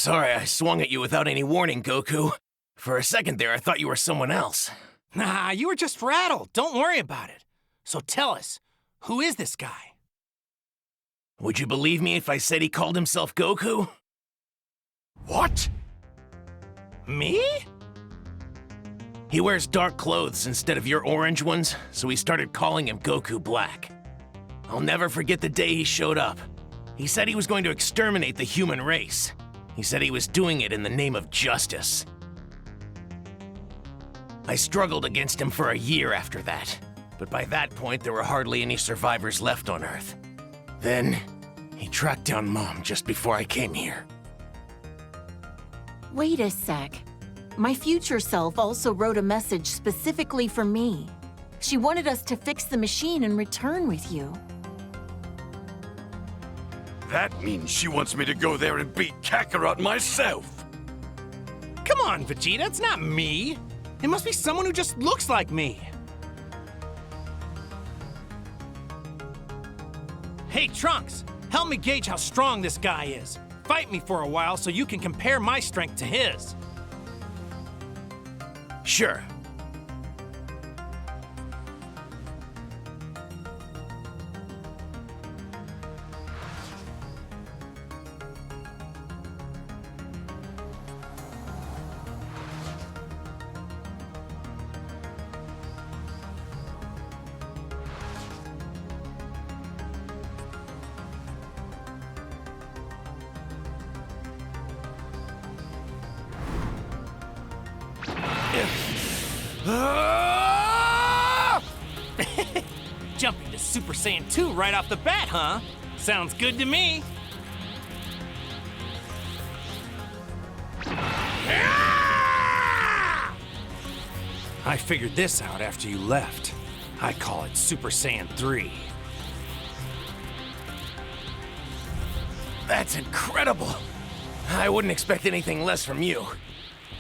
Sorry I swung at you without any warning, Goku. For a second there, I thought you were someone else. Nah, you were just rattled. Don't worry about it. So tell us, who is this guy? Would you believe me if I said he called himself Goku? What? Me? He wears dark clothes instead of your orange ones, so we started calling him Goku Black. I'll never forget the day he showed up. He said he was going to exterminate the human race. He said he was doing it in the name of justice. I struggled against him for a year after that, but by that point there were hardly any survivors left on Earth. Then, he tracked down Mom just before I came here. Wait a sec. My future self also wrote a message specifically for me. She wanted us to fix the machine and return with you. That means she wants me to go there and beat Kakarot myself. Come on, Vegeta, it's not me. It must be someone who just looks like me. Hey, Trunks, help me gauge how strong this guy is. Fight me for a while so you can compare my strength to his. Sure. Jumping to Super Saiyan 2 right off the bat, huh? Sounds good to me. I figured this out after you left. I call it Super Saiyan 3. That's incredible! I wouldn't expect anything less from you.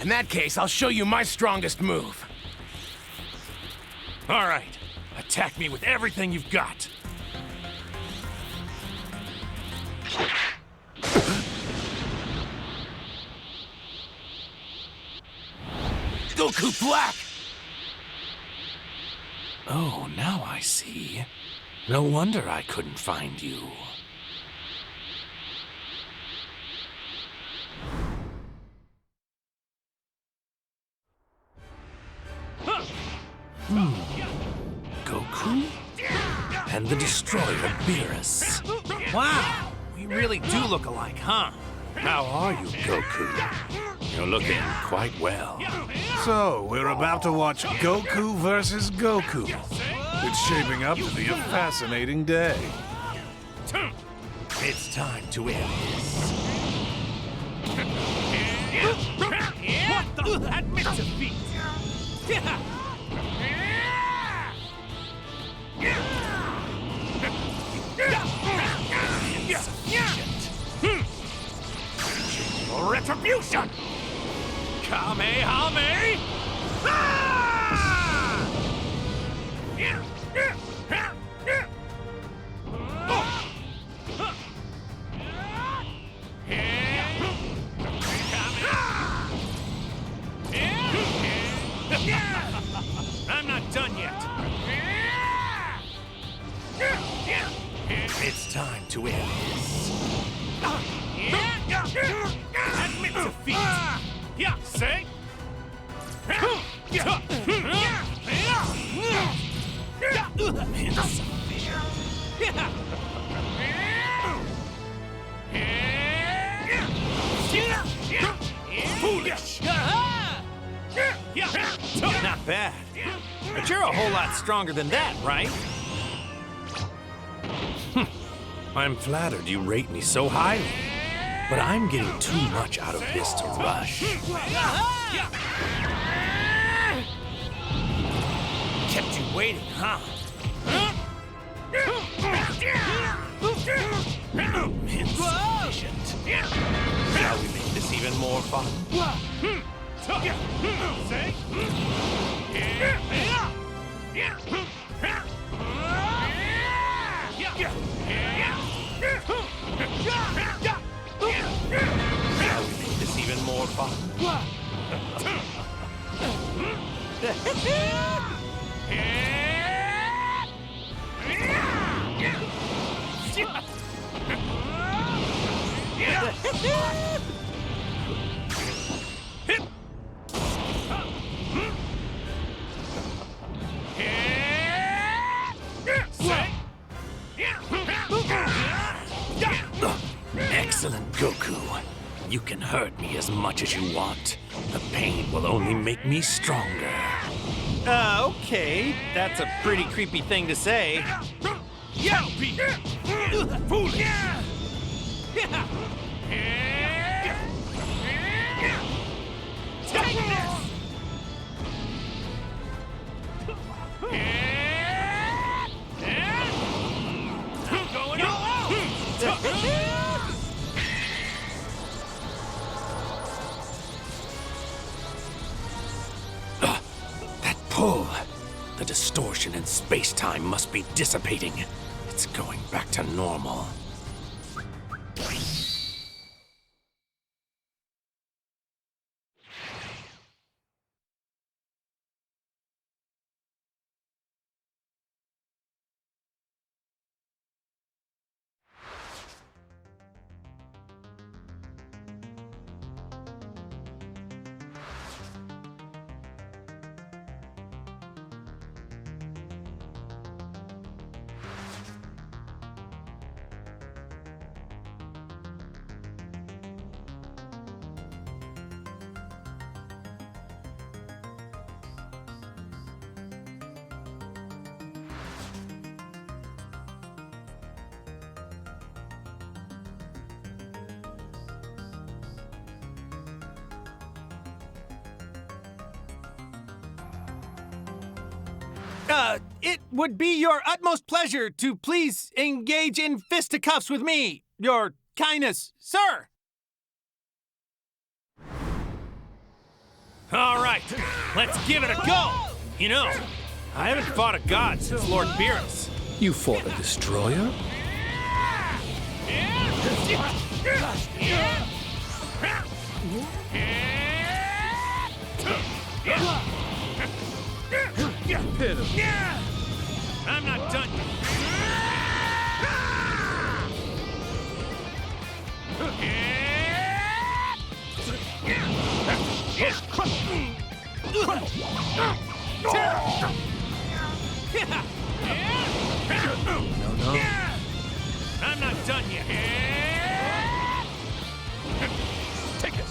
In that case, I'll show you my strongest move. All right, attack me with everything you've got. Goku Black! Oh, now I see. No wonder I couldn't find you. Goku? And the Destroyer Beerus. Wow, we really do look alike, huh? How are you, Goku? You're looking quite well. So, we're about to watch Goku versus Goku. It's shaping up to be a fascinating day. It's time to end this. What the? Admit defeat! Retribution! Kamehameha! I'm not done yet. It's time to end this. Admit defeat. Yeah, say. Foolish. Not bad. But you're a whole lot stronger than that, right? I'm flattered you rate me so highly. But I'm getting too much out of this to rush. Kept you waiting, huh? Insufficient. Shall we make this even more fun? Shall we make You can hurt me as much as you want. The pain will only make me stronger. Okay. That's a pretty creepy thing to say. Yeah, be foolish. Take this. Going out. That pull. The distortion in space-time must be dissipating. It's going back to normal. It would be your utmost pleasure to please engage in fisticuffs with me, Your Kindness, sir. All right, let's give it a go. You know, I haven't fought a god since Lord Beerus. You fought a destroyer? Hit him. I'm not done yet. No. I'm not done yet. Take it.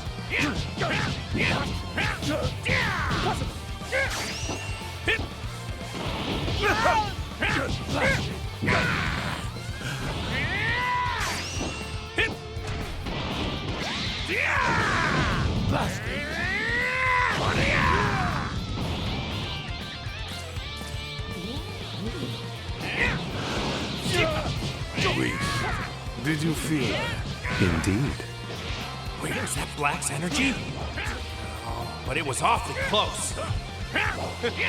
Did you feel that? Indeed. Wait, was that Black's energy? Oh, but it was awfully close. Hit him.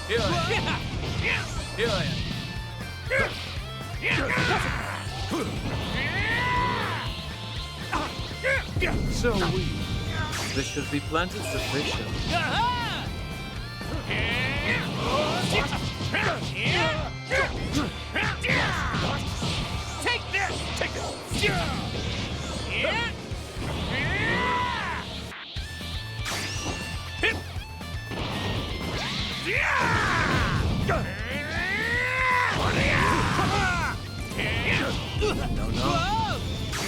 Here I am. Here I am. So weak. This should be planted sufficient. Take this. Take this. No.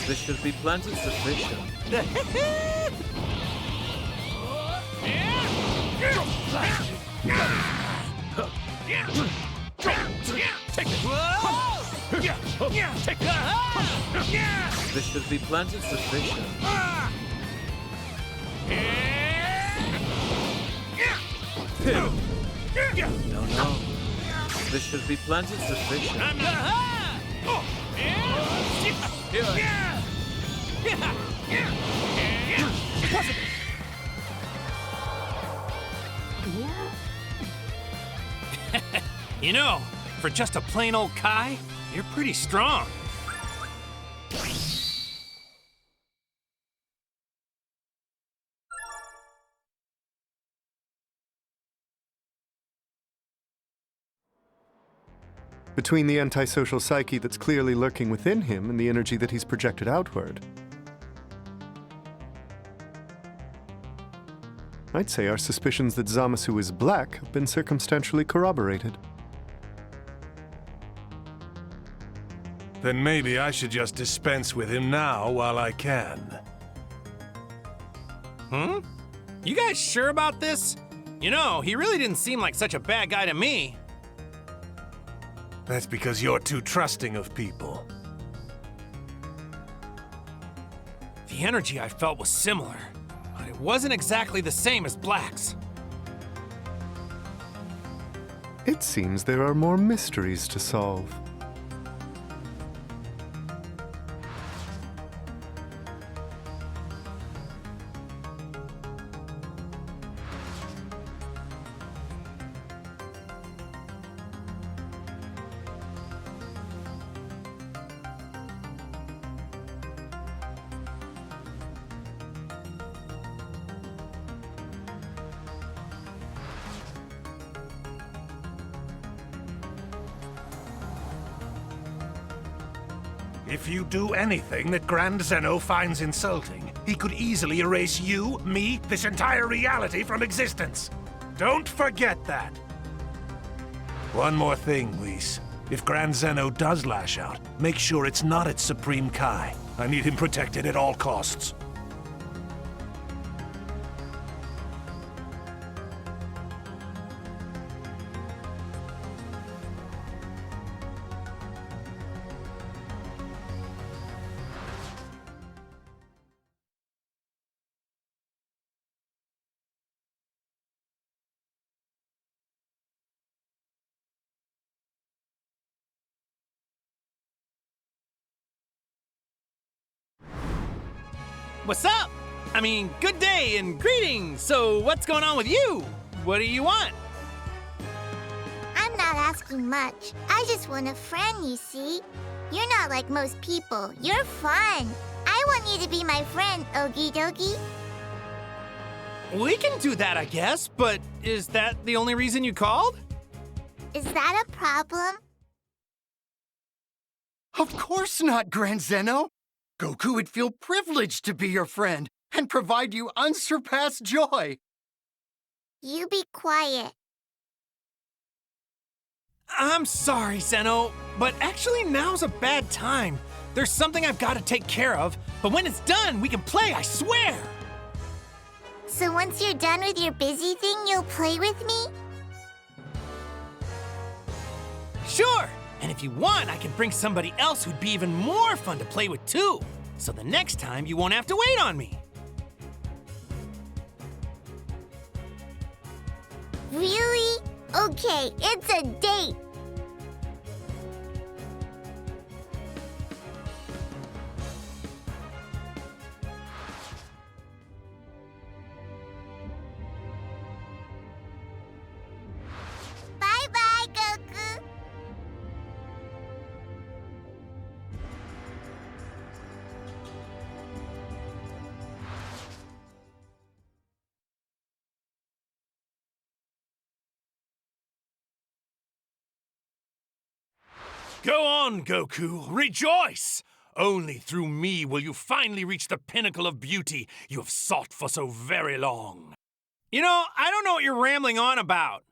This should be planted sufficient. Take it. Take it. This should be planted sufficient. Hit him. No. This should be planted sufficient. Here I am. You know, for just a plain old Kai, you're pretty strong. Between the antisocial psyche that's clearly lurking within him and the energy that he's projected outward, I'd say our suspicions that Zamasu is black have been circumstantially corroborated. Then maybe I should just dispense with him now while I can. You guys sure about this? You know, he really didn't seem like such a bad guy to me. That's because you're too trusting of people. The energy I felt was similar, but it wasn't exactly the same as Black's. It seems there are more mysteries to solve. If you do anything that Grand Zeno finds insulting, he could easily erase you, me, this entire reality from existence. Don't forget that. One more thing, Whis. If Grand Zeno does lash out, make sure it's not at Supreme Kai. I need him protected at all costs. What's up? I mean, good day and greetings. So what's going on with you? What do you want? I'm not asking much. I just want a friend, you see. You're not like most people. You're fun. I want you to be my friend, Okie dokie. We can do that, I guess, but is that the only reason you called? Is that a problem? Of course not, Grand Zeno. Goku would feel privileged to be your friend and provide you unsurpassed joy. You be quiet. I'm sorry, Zeno, but actually now's a bad time. There's something I've got to take care of, but when it's done, we can play, I swear! So once you're done with your busy thing, you'll play with me? Sure! And if you want, I can bring somebody else who'd be even more fun to play with too. So the next time, you won't have to wait on me. Really? Okay, it's a date. Bye-bye, Goku. Go on, Goku, rejoice! Only through me will you finally reach the pinnacle of beauty you have sought for so very long. You know, I don't know what you're rambling on about.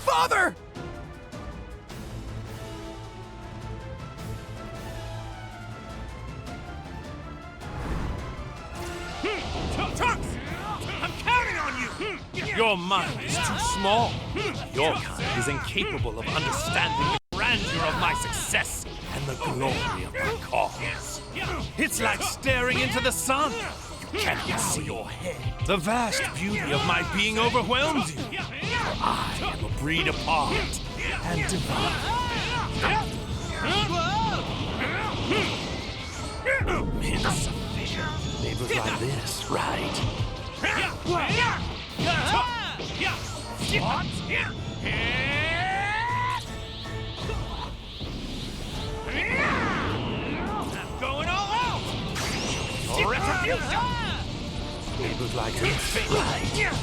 Father! Trunks! I'm counting on you! Your mind is too small. Your kind is incapable of understanding the grandeur of my success and the glory of my cause. It's like staring into the sun. You cannot see your head. The vast beauty of my being overwhelms you. For I am a breed apart and divine. Insufficient. It was like this, right? What? I'm going all out! Your retribution! It was like this, right?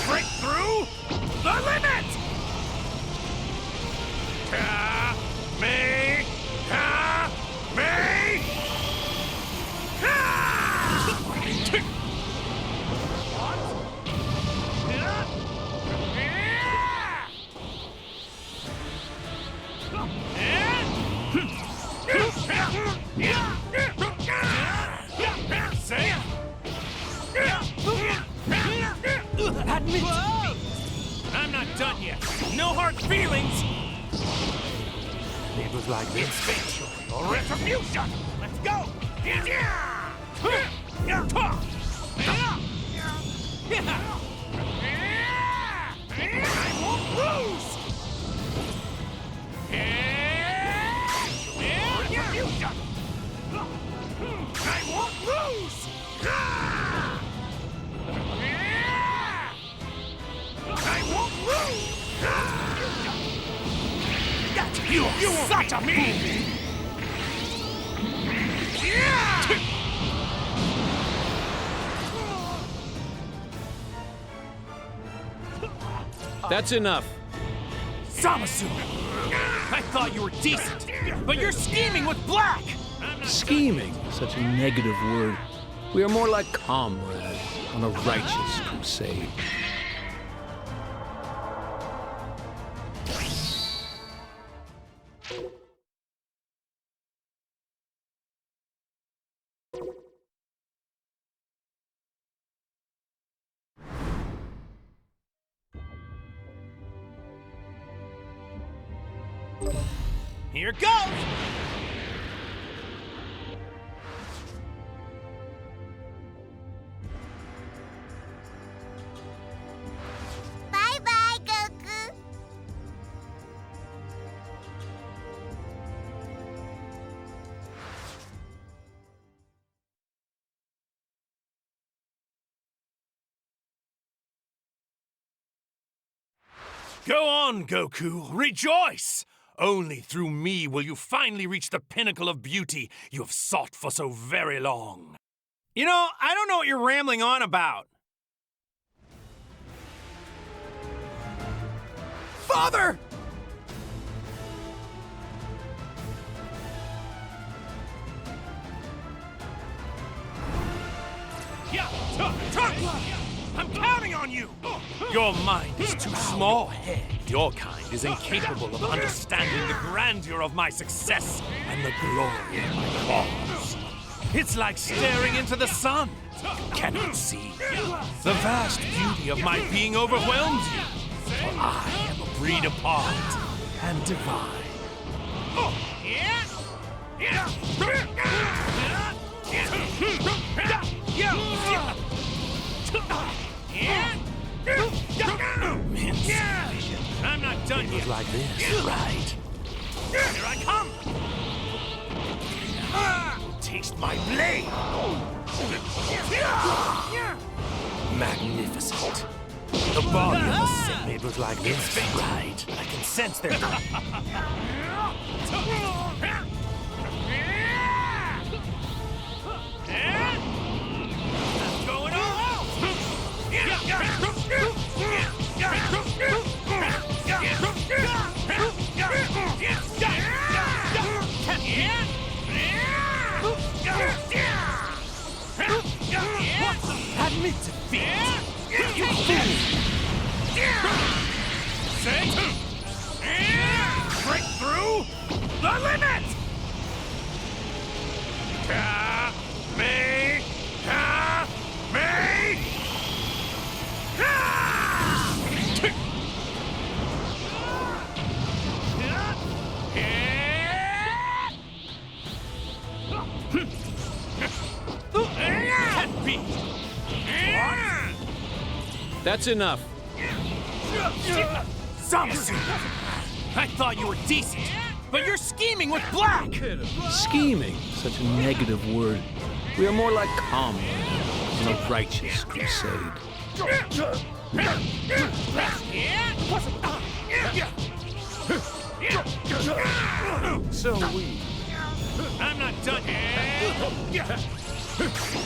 Break through the limit! Admit defeat. I'm not done yet. No hard feelings. It was like this. Or retribution. Let's go. I won't lose. Retribution. I won't lose. I won't lose! You are such a fool! That's enough. Zamasu! I thought you were decent, but you're scheming with Black! Scheming, such a negative word. We are more like comrades on a righteous crusade. Here goes! Bye-bye, Goku. Go on, Goku, rejoice! Only through me will you finally reach the pinnacle of beauty you have sought for so very long. You know, I don't know what you're rambling on about. Father! I'm counting on you! Your mind is too small. Your kind is incapable of understanding the grandeur of my success and the glory of my cause. It's like staring into the sun. You cannot see. The vast beauty of my being overwhelms you. For I am a breed apart and divine. I'm not done yet. Like this, right? Here I come! Taste my blade! Magnificent. The body of a Saiyan was like this, right? I can sense their... I'm going all out! Admit defeat! You fool! Break through the limit! That's enough. Zamasu! I thought you were decent, but you're scheming with Black! Scheming, such a negative word. We are more like comrades on a righteous crusade. So weak. I'm not done yet.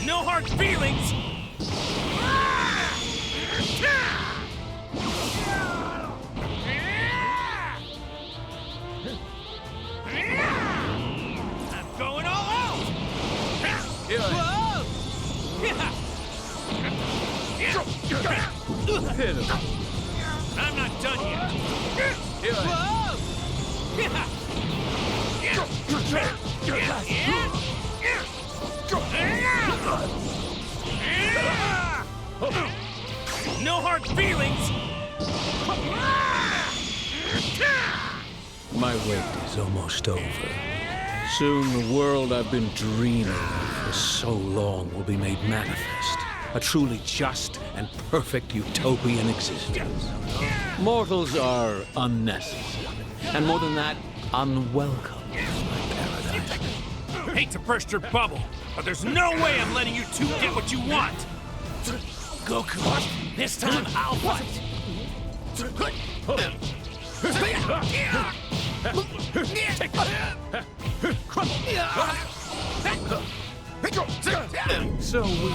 No hard feelings! I'm going all out! Here I am. I'm not done yet. Here I am. hard feelings! My wait is almost over. Soon the world I've been dreaming of for so long will be made manifest. A truly just and perfect utopian existence. Mortals are unnecessary, and more than that, unwelcome in my paradise. Hate to burst your bubble, but there's no way I'm letting you two get what you want! Goku, this time I'll fight. So weak.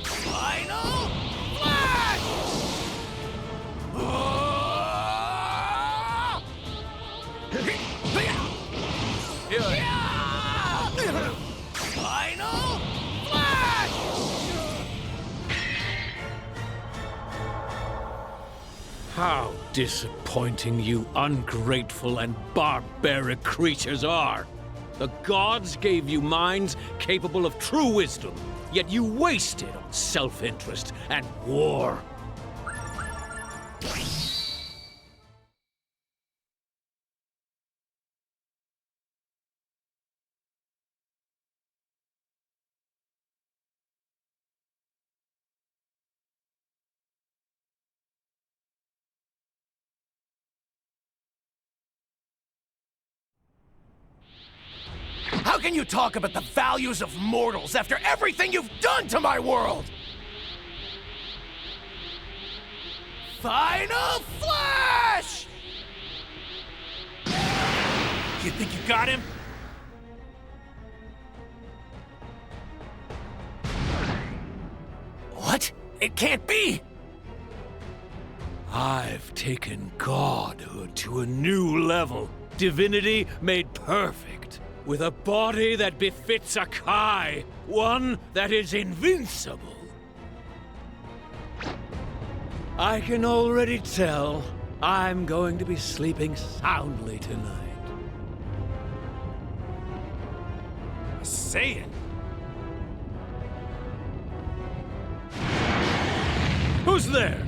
Final Flash! Final Flash! How disappointing you ungrateful and barbaric creatures are! The gods gave you minds capable of true wisdom, yet you waste it on self-interest and war. How can you talk about the values of mortals after everything you've done to my world? Final Flash! You think you got him? What? It can't be! I've taken godhood to a new level. Divinity made perfect. With a body that befits a Kai. One that is invincible. I can already tell I'm going to be sleeping soundly tonight. Say it. Who's there?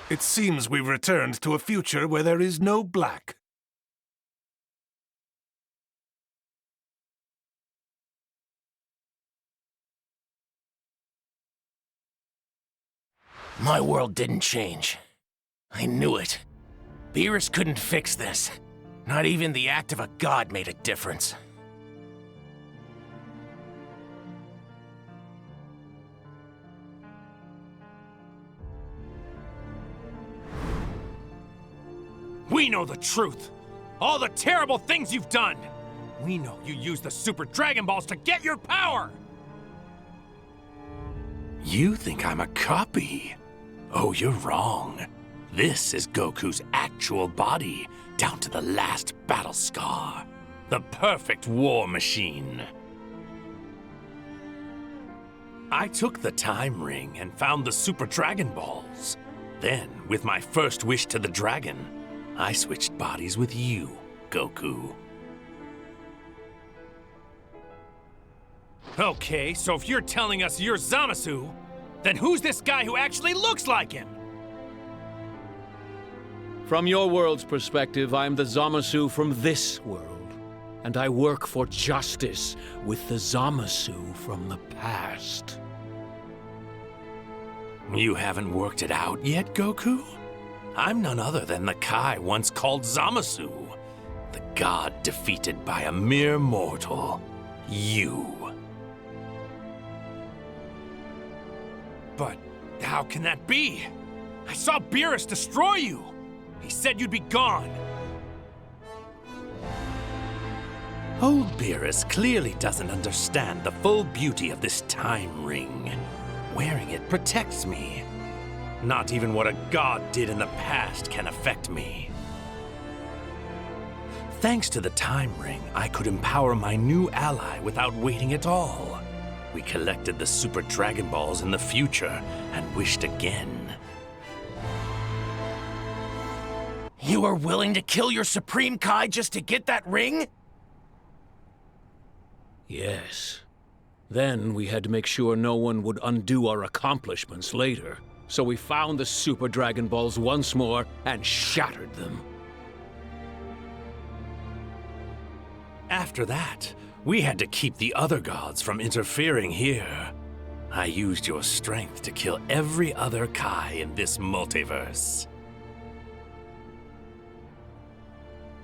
It seems we've returned to a future where there is no black. My world didn't change. I knew it. Beerus couldn't fix this. Not even the act of a god made a difference. We know the truth. All the terrible things you've done. We know you used the Super Dragon Balls to get your power. You think I'm a copy? Oh, you're wrong. This is Goku's actual body, down to the last battle scar. The perfect war machine. I took the time ring and found the Super Dragon Balls. Then, with my first wish to the dragon, I switched bodies with you, Goku. Okay, so if you're telling us you're Zamasu, then who's this guy who actually looks like him? From your world's perspective, I'm the Zamasu from this world. and I work for justice with the Zamasu from the past. You haven't worked it out yet, Goku? I'm none other than the Kai once called Zamasu, the god defeated by a mere mortal. You. But how can that be? I saw Beerus destroy you! He said you'd be gone! Old Beerus clearly doesn't understand the full beauty of this time ring. Wearing it protects me. Not even what a god did in the past can affect me. Thanks to the time ring, I could empower my new ally without waiting at all. We collected the Super Dragon Balls in the future and wished again. You were willing to kill your Supreme Kai just to get that ring? Yes. Then we had to make sure no one would undo our accomplishments later. So we found the Super Dragon Balls once more and shattered them. After that, we had to keep the other gods from interfering here. I used your strength to kill every other Kai in this multiverse.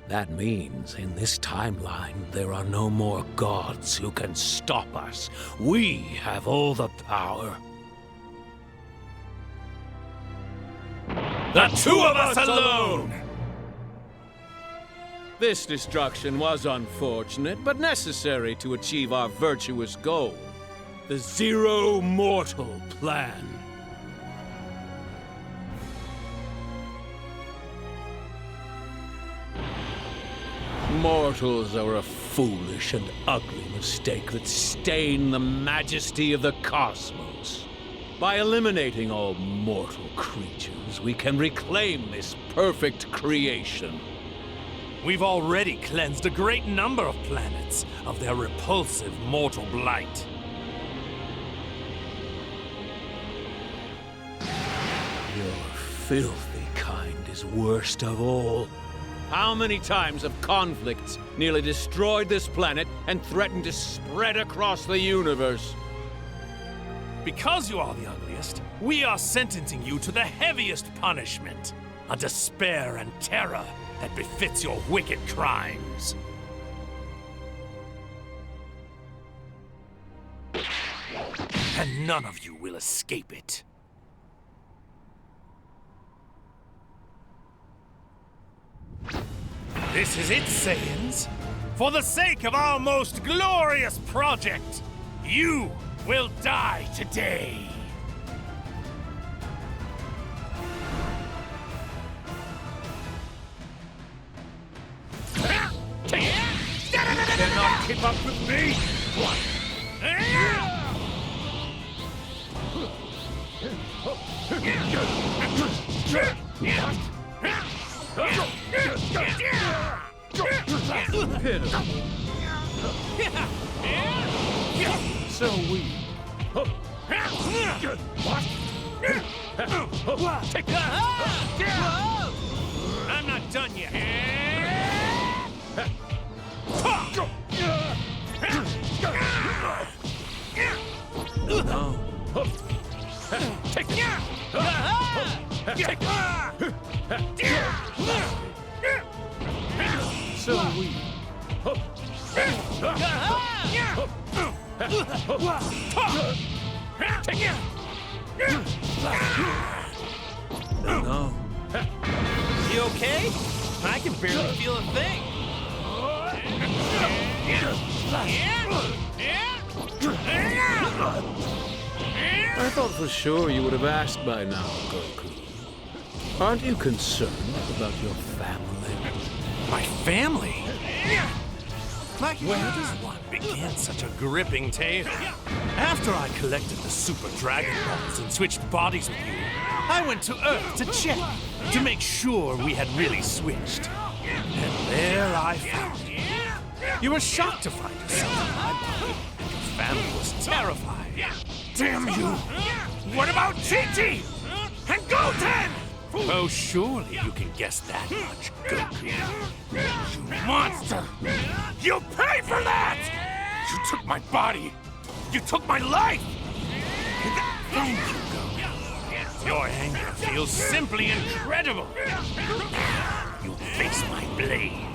That means, in this timeline, there are no more gods who can stop us. We have all the power. The two of us alone! This destruction was unfortunate, but necessary to achieve our virtuous goal. The Zero Mortal Plan. Mortals are a foolish and ugly mistake that stain the majesty of the cosmos. By eliminating all mortal creatures, we can reclaim this perfect creation. We've already cleansed a great number of planets of their repulsive mortal blight. Your filthy kind is worst of all. How many times have conflicts nearly destroyed this planet and threatened to spread across the universe? Because you are the ugliest, we are sentencing you to the heaviest punishment. A despair and terror that befits your wicked crimes. And none of you will escape it. This is it, Saiyans. For the sake of our most glorious project, you will die today. Cannot keep up with me. So weak. I'm not done yet. No. Take it. So weak. No. You okay? I can barely feel a thing. I thought for sure you would have asked by now, Goku. Aren't you concerned about your family? My family? Where does one begin such a gripping tale? After I collected the Super Dragon Balls and switched bodies with you, I went to Earth to check, to make sure we had really switched. And there I found you. You were shocked to find yourself in my body, and your family was terrified. Damn you! What about Chi-Chi? And Goten? Oh, surely you can guess that much, Goku. You monster! You pay for that! You took my body! You took my life! Thank you, Goku. Your anger feels simply incredible. You face my blade.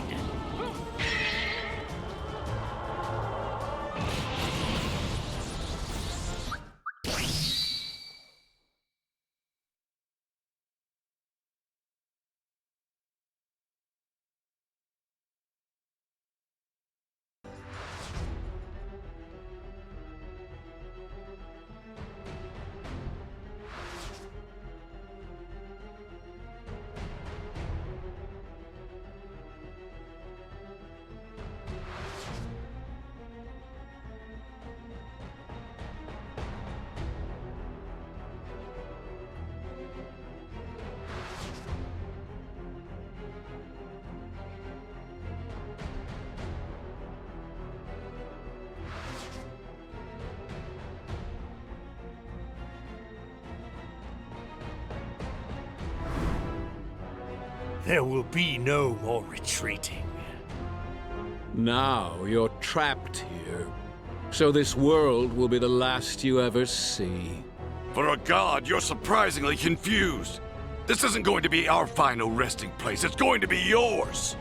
There will be no more retreating. Now you're trapped here. So this world will be the last you ever see. For a god, you're surprisingly confused. This isn't going to be our final resting place, it's going to be yours.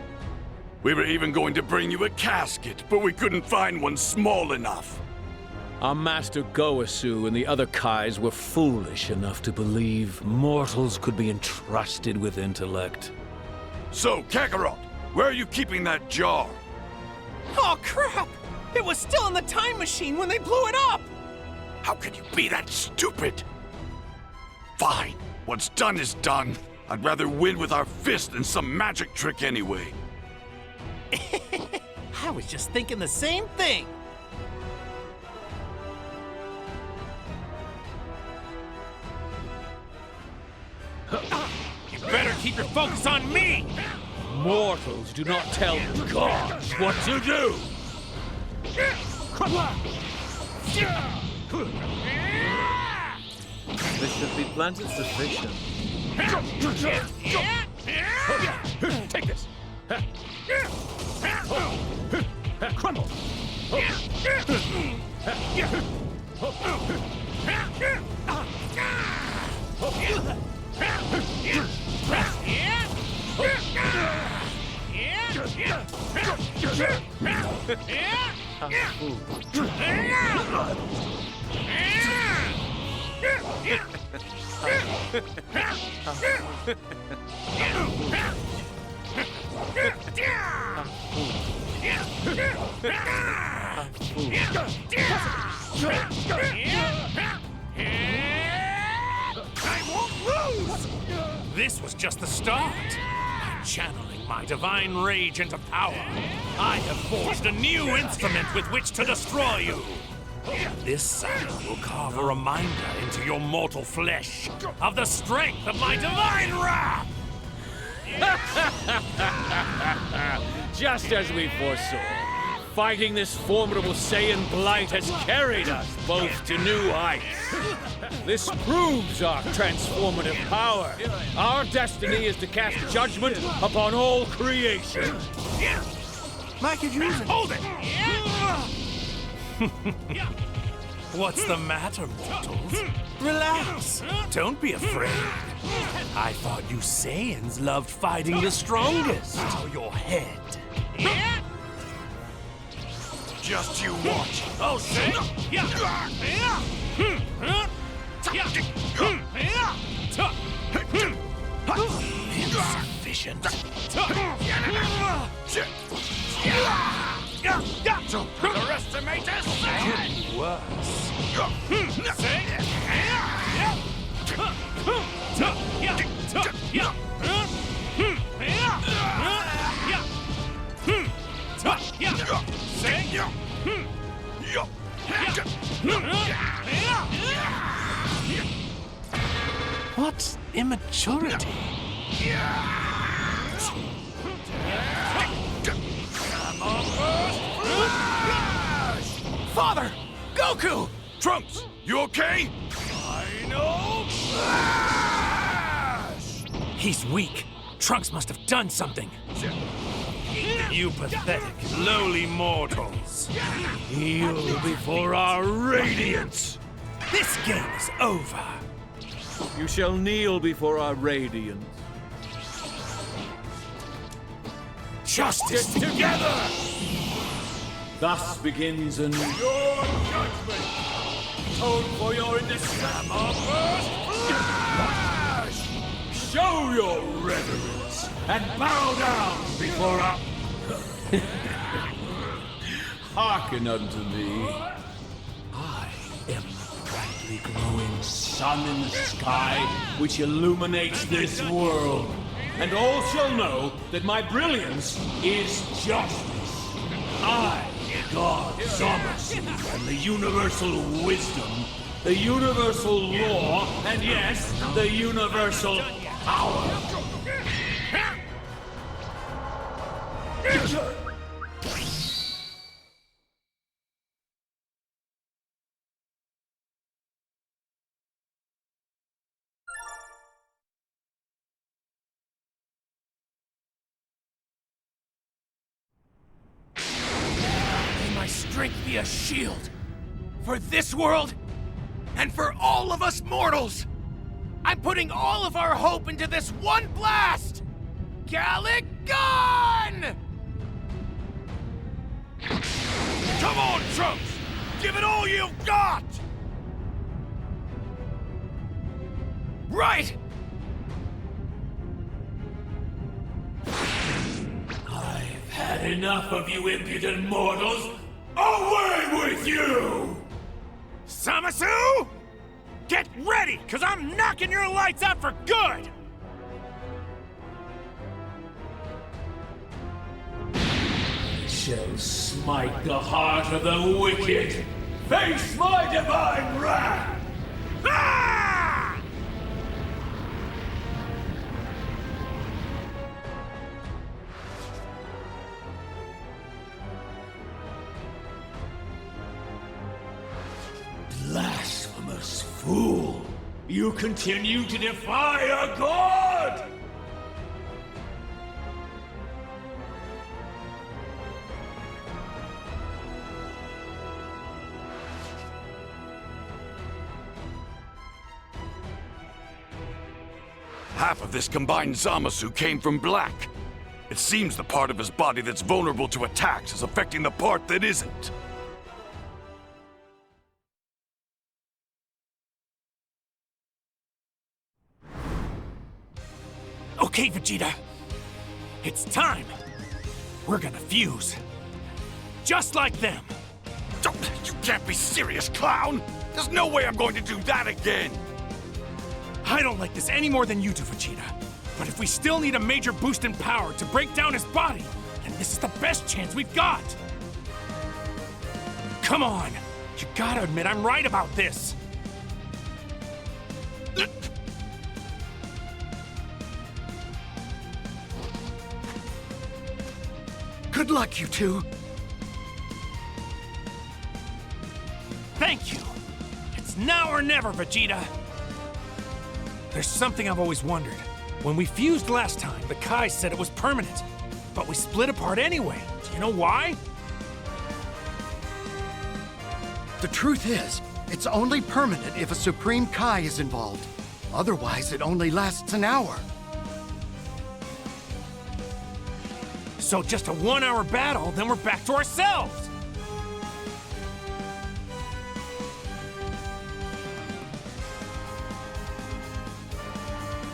We were even going to bring you a casket, but we couldn't find one small enough. Our master Goku and the other Kais were foolish enough to believe mortals could be entrusted with intellect. So, Kakarot, where are you keeping that jar? Oh, crap! It was still in the time machine when they blew it up! How can you be that stupid? Fine, what's done is done. I'd rather win with our fist than some magic trick anyway. I was just thinking the same thing. You better keep your focus on me! Mortals do not tell gods what to do! This should be plenty sufficient. Take this! Crumble! I won't lose! This was just the start. By channeling my divine rage into power, I have forged a new instrument with which to destroy you. This Saga will carve a reminder into your mortal flesh of the strength of my divine wrath! Just as we foresaw, fighting this formidable Saiyan blight has carried us both to new heights. This proves our transformative power. Our destiny is to cast judgment upon all creation. Mike, if you hold it! What's the matter, mortals? Relax. Don't be afraid. I thought you Saiyans loved fighting the strongest. Bow your head. Just you watch. Oh, shit! Insufficient. Don't underestimate us! Worse. What immaturity? Father! Goku! Trunks, you okay? Final Flash! He's weak. Trunks must have done something. You pathetic, lowly mortals. Kneel before our radiance. This game is over. You shall kneel before our radiance. Justice together! Thus begins a new... Your judgment! Atone for your indiscretion! Show your reverence and bow down before our... Hearken unto me. I am the brightly glowing sun in the sky which illuminates this world. And all shall know that my brilliance is justice. I, God Zamasu, am the universal wisdom, the universal law, and yes, the universal power. May my strength be a shield for this world and for all of us mortals. I'm putting all of our hope into this one blast! Gallic Gun! Come on, Trunks! Give it all you've got! Right! I've had enough of you impudent mortals. Away with you! Zamasu! Get ready, because I'm knocking your lights out for good! I shall smite the heart of the wicked. Face my divine wrath! Ah! Blasphemous fool! You continue to defy a god! Half of this combined Zamasu came from Black. It seems the part of his body that's vulnerable to attacks is affecting the part that isn't. Okay, Vegeta. It's time. We're gonna fuse. Just like them. You can't be serious, clown! There's no way I'm going to do that again! I don't like this any more than you do, Vegeta. But if we still need a major boost in power to break down his body, then this is the best chance we've got. Come on. You gotta admit I'm right about this. Good luck, you two. Thank you. It's now or never, Vegeta. There's something I've always wondered. When we fused last time, the Kai said it was permanent. But we split apart anyway. Do you know why? The truth is, it's only permanent if a Supreme Kai is involved. Otherwise, it only lasts an hour. So just a 1-hour battle, then we're back to ourselves!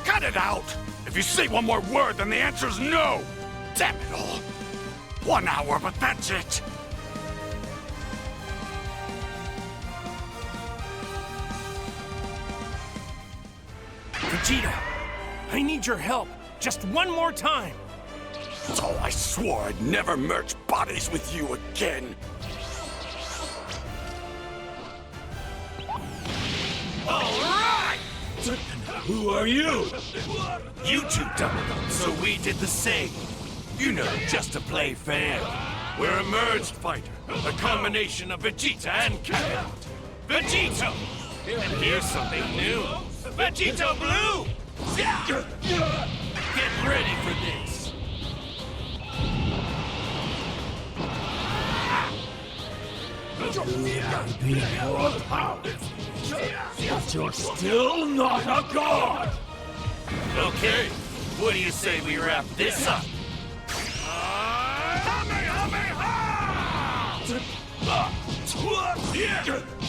Cut it out! If you say one more word, then the answer's no! Damn it all! 1 hour, but that's it! Vegeta, I need your help. Just one more time. So I swore I'd never merge bodies with you again. All right! Who are you? You two doubled up, so we did the same. You know, just to play fair. We're a merged fighter, a combination of Vegeta and Kakarot. Vegito! And here's something new. Vegito Blue! Get ready for this! Be more powerful, but you're still not a god! Okay, what do you say we wrap this up?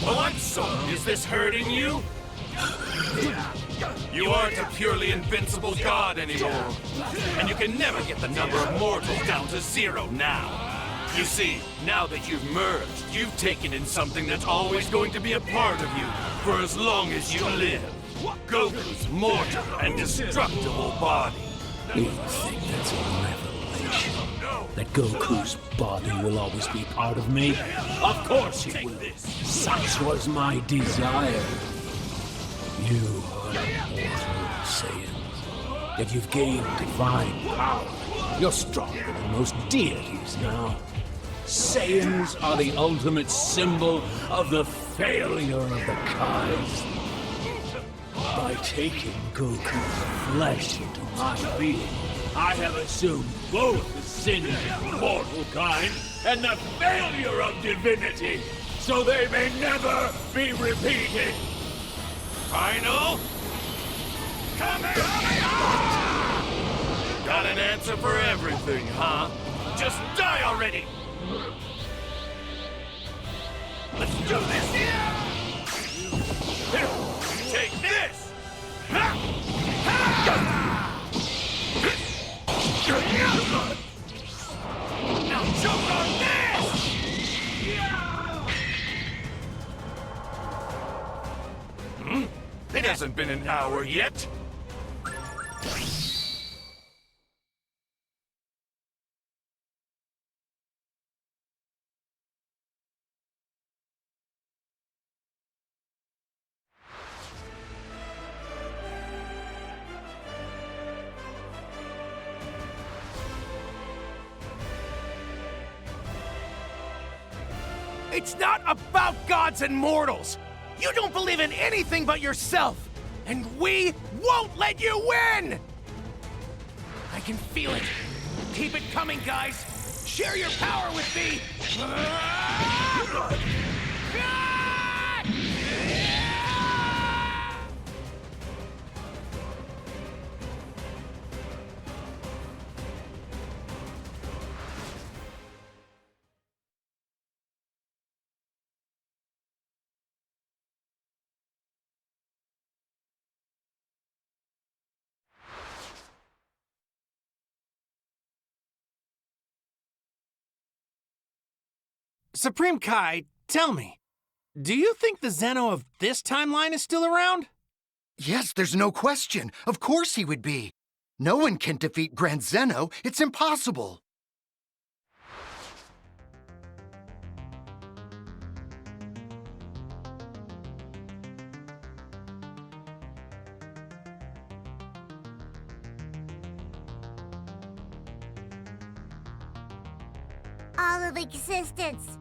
Well, I'm sorry. Is this hurting you? You aren't a purely invincible god anymore. And you can never get the number of mortals down to 0 now. You see, now that you've merged, you've taken in something that's always going to be a part of you for as long as you live. Goku's mortal and destructible body. You think that's a revelation? That Goku's body will always be part of me? Of course it will. Such was my desire. You are mortal Saiyans. Yet you've gained divine power. You're stronger than most deities now. Saiyans are the ultimate symbol of the failure of the Kais. By taking Goku's flesh into my being, I have assumed both the sins of mortal kind and the failure of divinity, so they may never be repeated. Final? Got an answer for everything, huh? Just die already! Let's do this! Take this! Now choke on this! It hasn't been an hour yet. It's not about gods and mortals! You don't believe in anything but yourself! And we won't let you win! I can feel it. Keep it coming, guys! Share your power with me! Supreme Kai, tell me, do you think the Zeno of this timeline is still around? Yes, there's no question. Of course he would be. No one can defeat Grand Zeno. It's impossible. All of existence